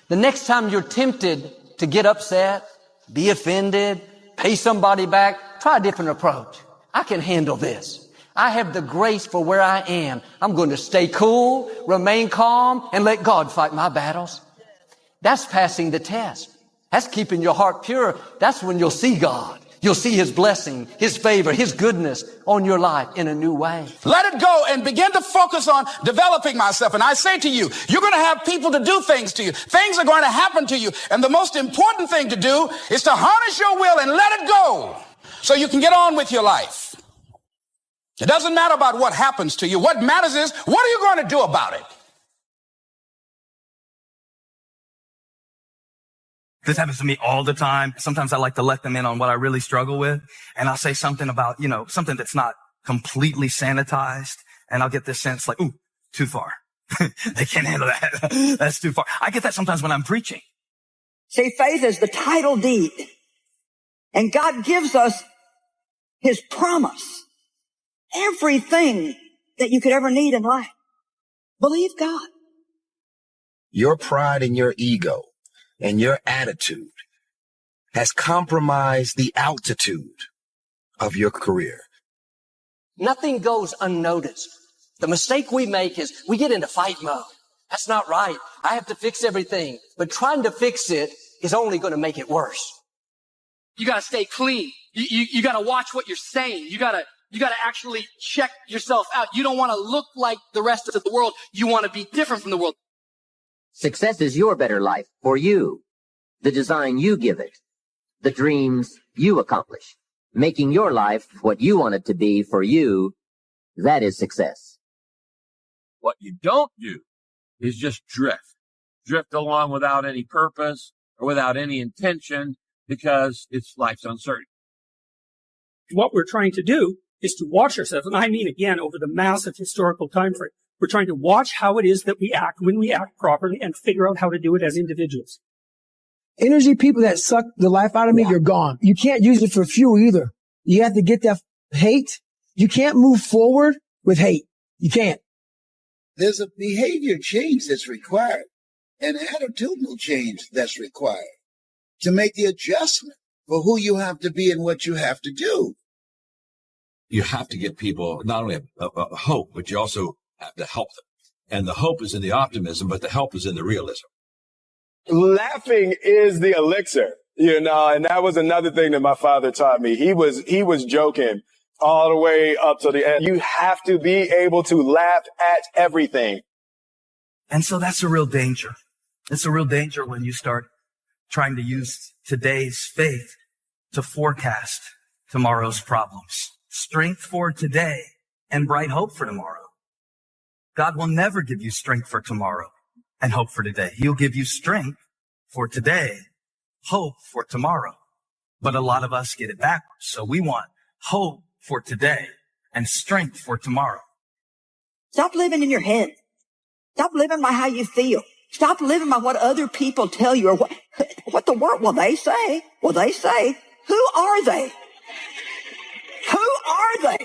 The next time you're tempted to get upset, be offended, pay somebody back, try a different approach. I can handle this. I have the grace for where I am. I'm going to stay cool, remain calm, and let God fight my battles. That's passing the test. That's keeping your heart pure. That's when you'll see God. You'll see His blessing, His favor, His goodness on your life in a new way. Let it go and begin to focus on developing myself. And I say to you, you're going to have people to do things to you. Things are going to happen to you. And the most important thing to do is to harness your will and let it go so you can get on with your life. It doesn't matter about what happens to you. What matters is, what are you going to do about it? This happens to me all the time. Sometimes I like to let them in on what I really struggle with. And I'll say something about, something that's not completely sanitized. And I'll get this sense like, ooh, too far. They can't handle that. That's too far. I get that sometimes when I'm preaching. See, faith is the title deed. And God gives us His promise. Everything that you could ever need in life. Believe God. Your pride and your ego and your attitude has compromised the altitude of your career. Nothing goes unnoticed. The mistake we make is we get into fight mode. That's not right. I have to fix everything. But trying to fix it is only going to make it worse. You got to stay clean. You got to watch what you're saying. You got to actually check yourself out. You don't want to look like the rest of the world. You want to be different from the world. Success is your better life for you, the design you give it, the dreams you accomplish, making your life what you want it to be for you. That is success. What you don't do is just drift along without any purpose or without any intention because life's uncertain. What we're trying to do is to watch ourselves, and I mean, again, over the massive historical time frame. We're trying to watch how it is that we act when we act properly and figure out how to do it as individuals. Energy people that suck the life out of me, you're gone. You can't use it for fuel either. You have to get that hate. You can't move forward with hate. You can't. There's a behavior change that's required, an attitudinal change that's required to make the adjustment for who you have to be and what you have to do. You have to give people not only a hope, but you also have to help them. And the hope is in the optimism, but the help is in the realism. Laughing is the elixir, and that was another thing that my father taught me. He was joking all the way up to the end. You have to be able to laugh at everything. And so that's a real danger. It's a real danger when you start trying to use today's faith to forecast tomorrow's problems. Strength for today and bright hope for tomorrow. God will never give you strength for tomorrow and hope for today. He'll give you strength for today, hope for tomorrow. But a lot of us get it backwards. So we want hope for today and strength for tomorrow. Stop living in your head. Stop living by how you feel. Stop living by what other people tell you or what the world will they say. Will they say, who are they? Who are they?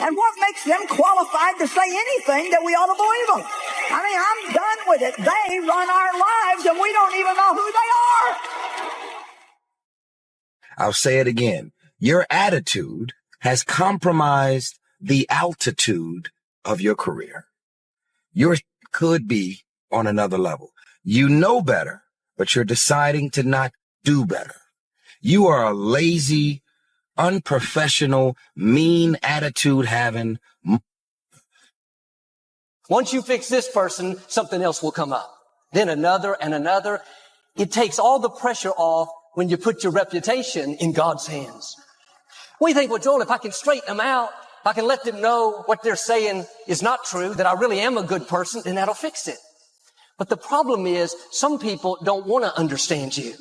And what makes them qualified to say anything that we ought to believe them? I mean, I'm done with it. They run our lives and we don't even know who they are. I'll say it again. Your attitude has compromised the altitude of your career. Yours could be on another level. You know better, but you're deciding to not do better. You are a lazy, unprofessional, mean attitude having. Once you fix this person, something else will come up. Then another and another. It takes all the pressure off when you put your reputation in God's hands. We think, well, Joel, if I can straighten them out, if I can let them know what they're saying is not true, that I really am a good person, then that'll fix it. But the problem is some people don't want to understand you.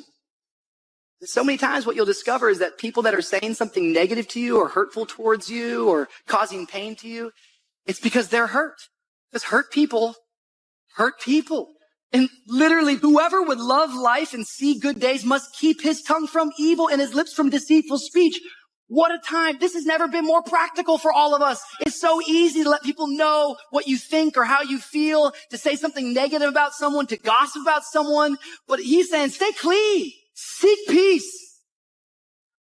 So many times what you'll discover is that people that are saying something negative to you or hurtful towards you or causing pain to you, it's because they're hurt. Because hurt people hurt people. And literally, whoever would love life and see good days must keep his tongue from evil and his lips from deceitful speech. What a time. This has never been more practical for all of us. It's so easy to let people know what you think or how you feel, to say something negative about someone, to gossip about someone. But he's saying, stay clean. Seek peace.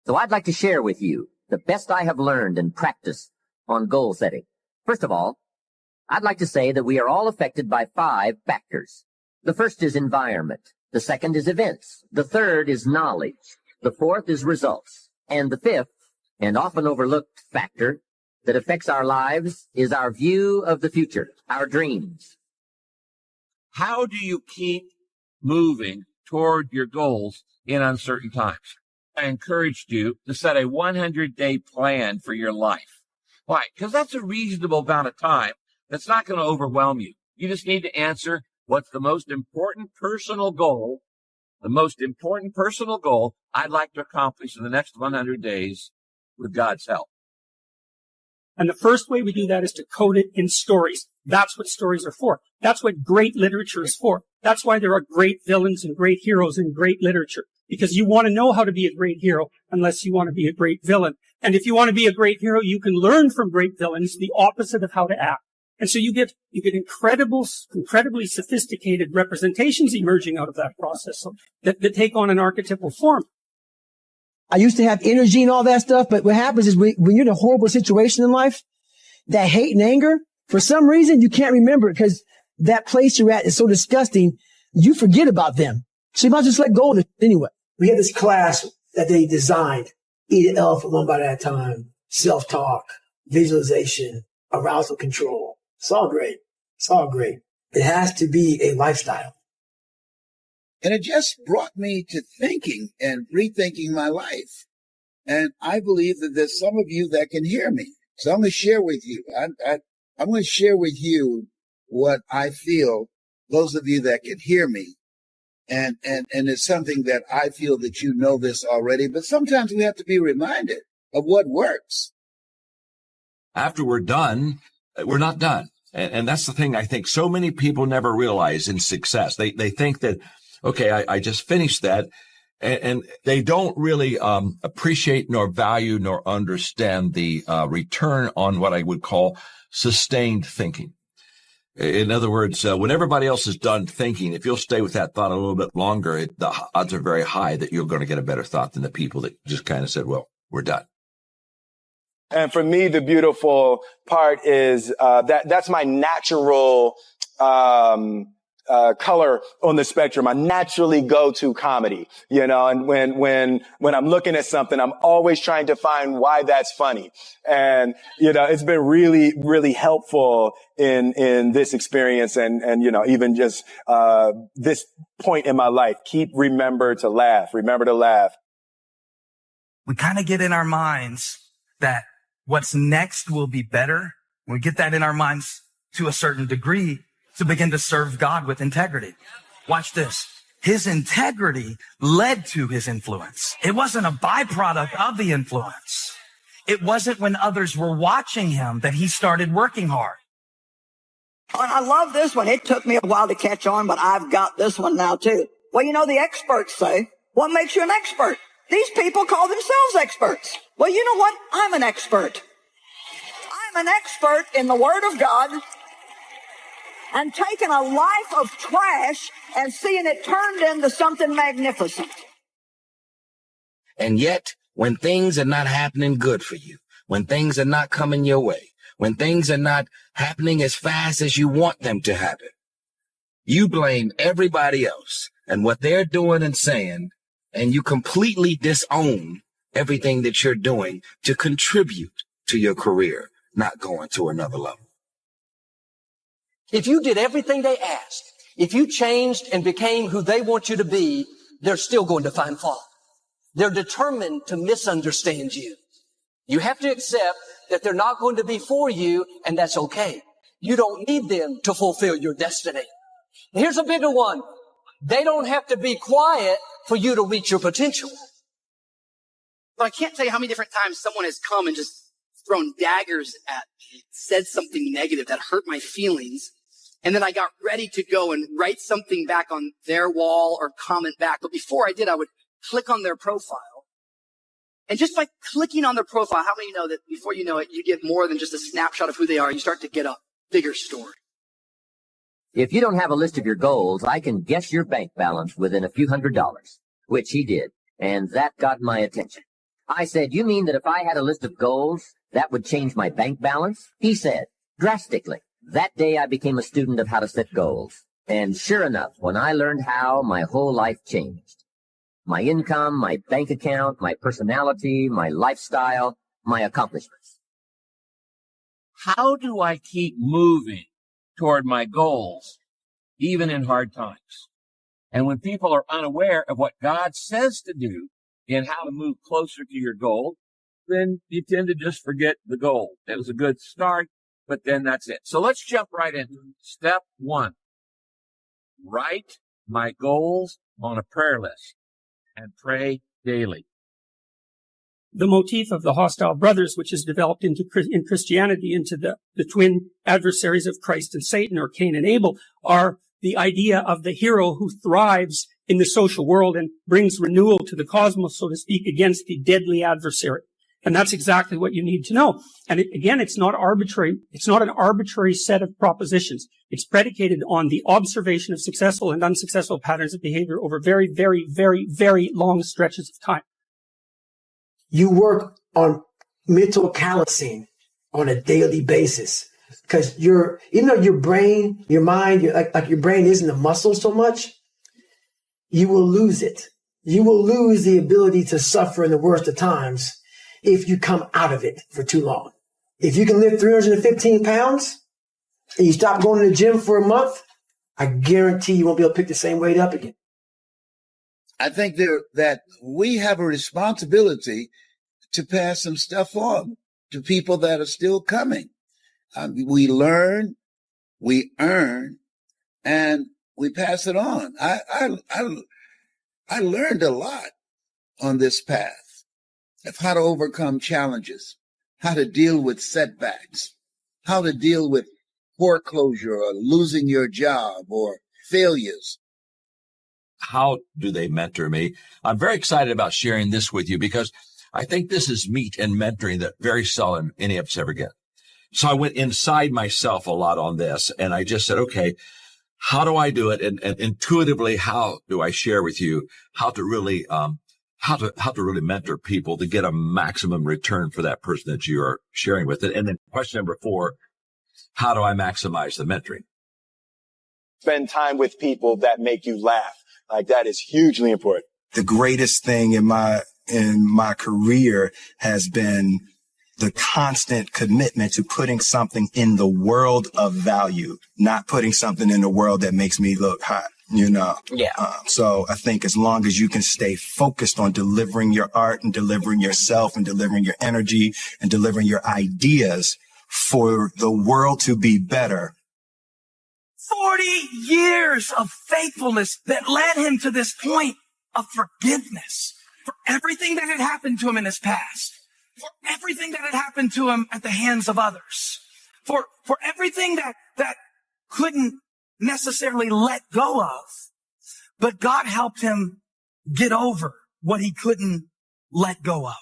So I'd like to share with you the best I have learned and practiced on goal setting. First of all, I'd like to say that we are all affected by 5 factors. The first is environment. The second is events. The third is knowledge. The fourth is results. And the fifth, and often overlooked factor that affects our lives is our view of the future, our dreams. How do you keep moving toward your goals in uncertain times? I encouraged you to set a 100-day plan for your life. Why? Because that's a reasonable amount of time. That's not going to overwhelm you. You just need to answer what's the most important personal goal, I'd like to accomplish in the next 100 days with God's help. And the first way we do that is to code it in stories. That's what stories are for. That's what great literature is for. That's why there are great villains and great heroes in great literature. Because you want to know how to be a great hero unless you want to be a great villain. And if you want to be a great hero, you can learn from great villains the opposite of how to act. And so you get incredibly sophisticated representations emerging out of that process that take on an archetypal form. I used to have energy and all that stuff, but what happens is when you're in a horrible situation in life, that hate and anger, for some reason, you can't remember it because that place you're at is so disgusting, you forget about them. So you might just let go of it anyway. We had this class that they designed, eat an elephant one bite at a time, self-talk, visualization, arousal control. It's all great. It's all great. It has to be a lifestyle. And it just brought me to thinking and rethinking my life. And I believe that there's some of you that can hear me. So I'm going to share with you. I'm going to share with you what I feel, those of you that can hear me. And it's something that I feel that you know this already, but sometimes we have to be reminded of what works. After we're done, we're not done. And that's the thing I think so many people never realize in success. They think that, okay, I just finished that. And they don't really appreciate nor value nor understand the return on what I would call sustained thinking. In other words, when everybody else is done thinking, if you'll stay with that thought a little bit longer, the odds are very high that you're going to get a better thought than the people that just kind of said, well, we're done. And for me, the beautiful part is that's my natural color on the spectrum. I naturally go to comedy, and when I'm looking at something, I'm always trying to find why that's funny. And, it's been really, really helpful in this experience and, even just, this point in my life. Remember to laugh. We kind of get in our minds that what's next will be better. We get that in our minds to a certain degree to begin to serve God with integrity. Watch this. His integrity led to his influence. It wasn't a byproduct of the influence. It wasn't when others were watching him that he started working hard. And I love this one. It took me a while to catch on, but I've got this one now too. Well, the experts say, what makes you an expert? These people call themselves experts. Well, you know what? I'm an expert. I'm an expert in the Word of God and taking a life of trash and seeing it turned into something magnificent. And yet, when things are not happening good for you, when things are not coming your way, when things are not happening as fast as you want them to happen, you blame everybody else and what they're doing and saying, and you completely disown everything that you're doing to contribute to your career not going to another level. If you did everything they asked, if you changed and became who they want you to be, they're still going to find fault. They're determined to misunderstand you. You have to accept that they're not going to be for you, and that's okay. You don't need them to fulfill your destiny. Here's a bigger one. They don't have to be quiet for you to reach your potential. But I can't tell you how many different times someone has come and just thrown daggers at me, said something negative that hurt my feelings. And then I got ready to go and write something back on their wall or comment back. But before I did, I would click on their profile. And just by clicking on their profile, how many know that before you know it, you get more than just a snapshot of who they are? You start to get a bigger story. If you don't have a list of your goals, I can guess your bank balance within a few $100s, which he did. And that got my attention. I said, you mean that if I had a list of goals, that would change my bank balance? He said, drastically. That day I became a student of how to set goals. And sure enough, when I learned how, my whole life changed. my income, my bank account, my personality, my lifestyle, my accomplishments. How do I keep moving toward my goals, even in hard times? And when people are unaware of what God says to do in how to move closer to your goal, then you tend to just forget the goal. It was a good start, but then that's it. So let's jump right in. Step 1, write my goals on a prayer list and pray daily. The motif of the hostile brothers, which is developed in Christianity into the twin adversaries of Christ and Satan, or Cain and Abel, are the idea of the hero who thrives in the social world and brings renewal to the cosmos, so to speak, against the deadly adversary. And that's exactly what you need to know. And again, it's not arbitrary. It's not an arbitrary set of propositions. It's predicated on the observation of successful and unsuccessful patterns of behavior over very, very, very, very long stretches of time. You work on mental callousing on a daily basis, because even though your brain, your mind, like your brain isn't a muscle so much, you will lose it. You will lose the ability to suffer in the worst of times if you come out of it for too long. If you can lift 315 pounds and you stop going to the gym for a month, I guarantee you won't be able to pick the same weight up again. I think that we have a responsibility to pass some stuff on to people that are still coming. We learn, we earn, and we pass it on. I learned a lot on this path of how to overcome challenges, how to deal with setbacks, how to deal with foreclosure or losing your job or failures. How do they mentor me? I'm very excited about sharing this with you because I think this is meat and mentoring that very seldom any of us ever get. So I went inside myself a lot on this, and I just said, okay, how do I do it? And intuitively, how do I share with you how to really mentor people to get a maximum return for that person that you are sharing with it? And then question number 4, how do I maximize the mentoring? Spend time with people that make you laugh. Like, that is hugely important. The greatest thing in my career has been the constant commitment to putting something in the world of value, not putting something in the world that makes me look hot, you know? Yeah. So I think as long as you can stay focused on delivering your art and delivering yourself and delivering your energy and delivering your ideas for the world to be better. 40 years of faithfulness that led him to this point of forgiveness for everything that had happened to him in his past, for everything that had happened to him at the hands of others, for everything that couldn't necessarily let go of. But God helped him get over what he couldn't let go of.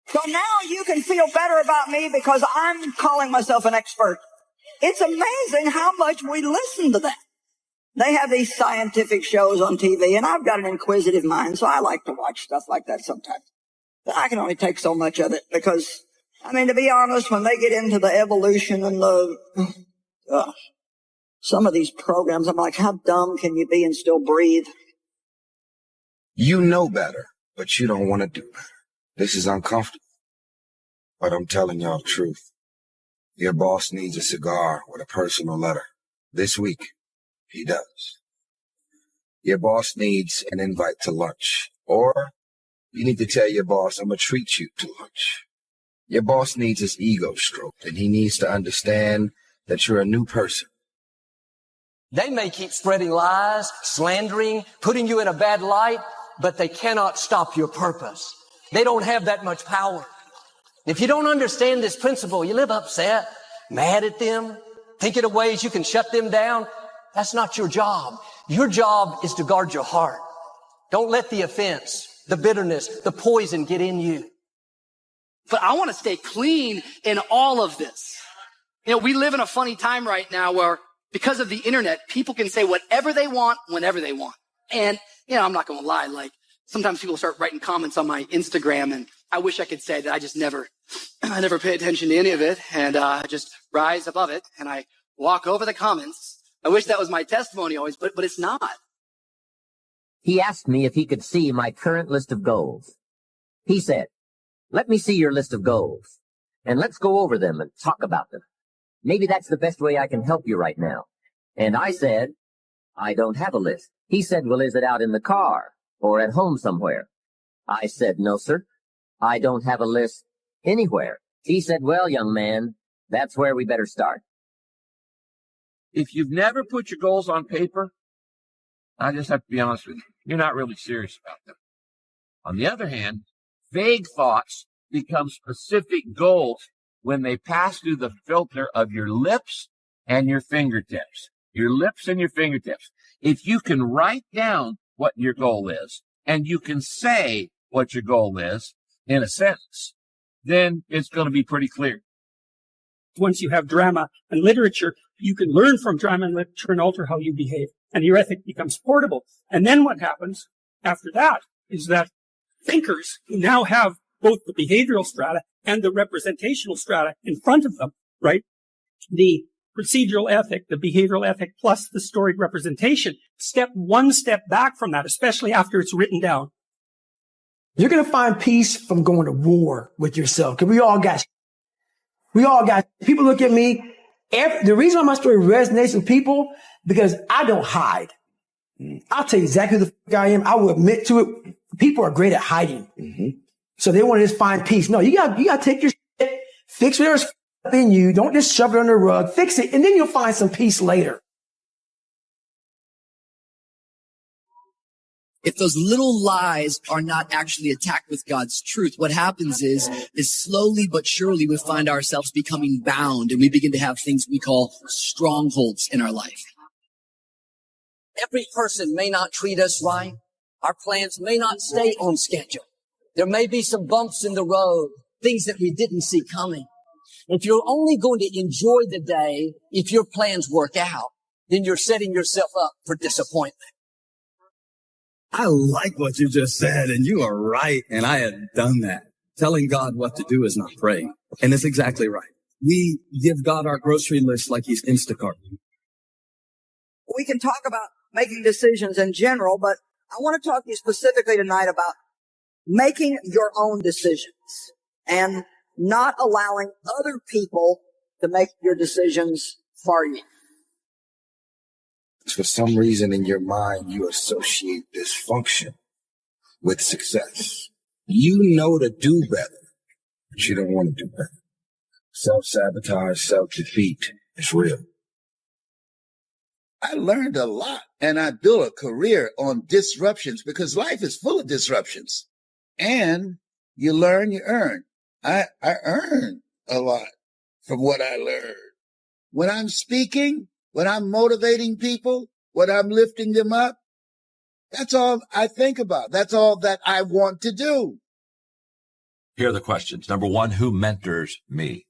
So now you can feel better about me because I'm calling myself an expert. It's amazing how much we listen to that. They have these scientific shows on TV, and I've got an inquisitive mind, so I like to watch stuff like that sometimes. But I can only take so much of it because, I mean, to be honest, when they get into the evolution and some of these programs, I'm like, how dumb can you be and still breathe? You know better, but you don't want to do better. This is uncomfortable, but I'm telling y'all the truth. Your boss needs a cigar with a personal letter. This week, he does. Your boss needs an invite to lunch, or you need to tell your boss, I'm going to treat you to lunch. Your boss needs his ego stroked, and he needs to understand that you're a new person. They may keep spreading lies, slandering, putting you in a bad light, but they cannot stop your purpose. They don't have that much power. If you don't understand this principle, you live upset, mad at them, thinking of ways you can shut them down. That's not your job. Your job is to guard your heart. Don't let the offense, the bitterness, the poison get in you. But I want to stay clean in all of this. You know, we live in a funny time right now where because of the internet, people can say whatever they want, whenever they want. And, you know, I'm not going to lie, like sometimes people start writing comments on my Instagram, and I wish I could say that I never pay attention to any of it, and I just rise above it and I walk over the comments. I wish that was my testimony always, but it's not. He asked me if he could see my current list of goals. He said, "Let me see your list of goals, and let's go over them and talk about them. Maybe that's the best way I can help you right now." And I said, "I don't have a list." He said, "Well, is it out in the car or at home somewhere?" I said, "No, sir. I don't have a list anywhere." He said, "Well, young man, that's where we better start." If you've never put your goals on paper, I just have to be honest with you, you're not really serious about them. On the other hand, vague thoughts become specific goals when they pass through the filter of your lips and your fingertips. Your lips and your fingertips. If you can write down what your goal is, and you can say what your goal is in a sentence, then it's going to be pretty clear. Once you have drama and literature, you can learn from drama and literature and alter how you behave. And your ethic becomes portable. And then what happens after that is that thinkers who now have both the behavioral strata and the representational strata in front of them, right? The procedural ethic, the behavioral ethic, plus the storied representation, step one step back from that, especially after it's written down. You're going to find peace from going to war with yourself. Because we all got, people look at me. The reason why my story resonates with people, because I don't hide. I'll tell you exactly who the fuck I am. I will admit to it. People are great at hiding. Mm-hmm. So they want to just find peace. No, you got to take your shit, fix whatever's up in you. Don't just shove it under the rug. Fix it, and then you'll find some peace later. If those little lies are not actually attacked with God's truth, what happens is slowly but surely we find ourselves becoming bound, and we begin to have things we call strongholds in our life. Every person may not treat us right. Our plans may not stay on schedule. There may be some bumps in the road, things that we didn't see coming. If you're only going to enjoy the day, if your plans work out, then you're setting yourself up for disappointment. I like what you just said, and you are right, and I had done that. Telling God what to do is not praying, and it's exactly right. We give God our grocery list like he's Instacart. We can talk about making decisions in general, but I want to talk to you specifically tonight about making your own decisions and not allowing other people to make your decisions for you. For some reason in your mind, you associate dysfunction with success. You know to do better, but you don't want to do better. Self-sabotage, self-defeat is real. I learned a lot, and I built a career on disruptions because life is full of disruptions. And you learn, you earn. I earn a lot from what I learned. When I'm speaking, when I'm motivating people, when I'm lifting them up, that's all I think about. That's all that I want to do. Here are the questions. Number one, who mentors me?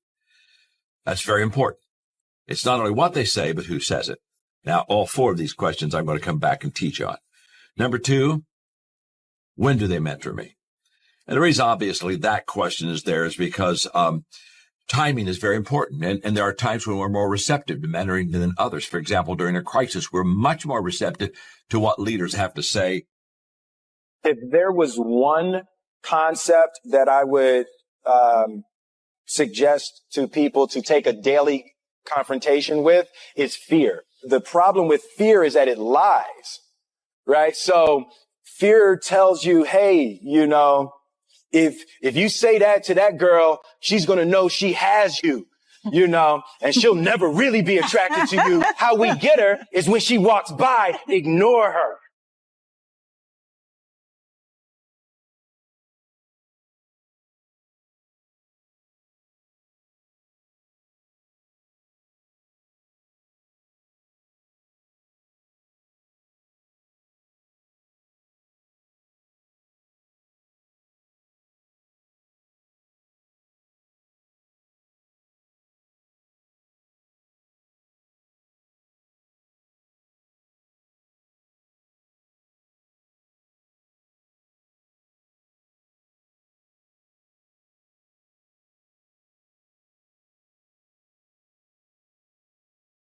That's very important. It's not only what they say, but who says it. Now, all four of these questions I'm going to come back and teach on. Number two, when do they mentor me? And the reason, obviously, that question is there is because timing is very important. And there are times when we're more receptive to mentoring than others. For example, during a crisis, we're much more receptive to what leaders have to say. If there was one concept that I would suggest to people to take a daily confrontation with, is fear. The problem with fear is that it lies, right? So fear tells you, hey, you know, if you say that to that girl, she's going to know she has you, you know, and she'll never really be attracted to you. How we get her is when she walks by, ignore her.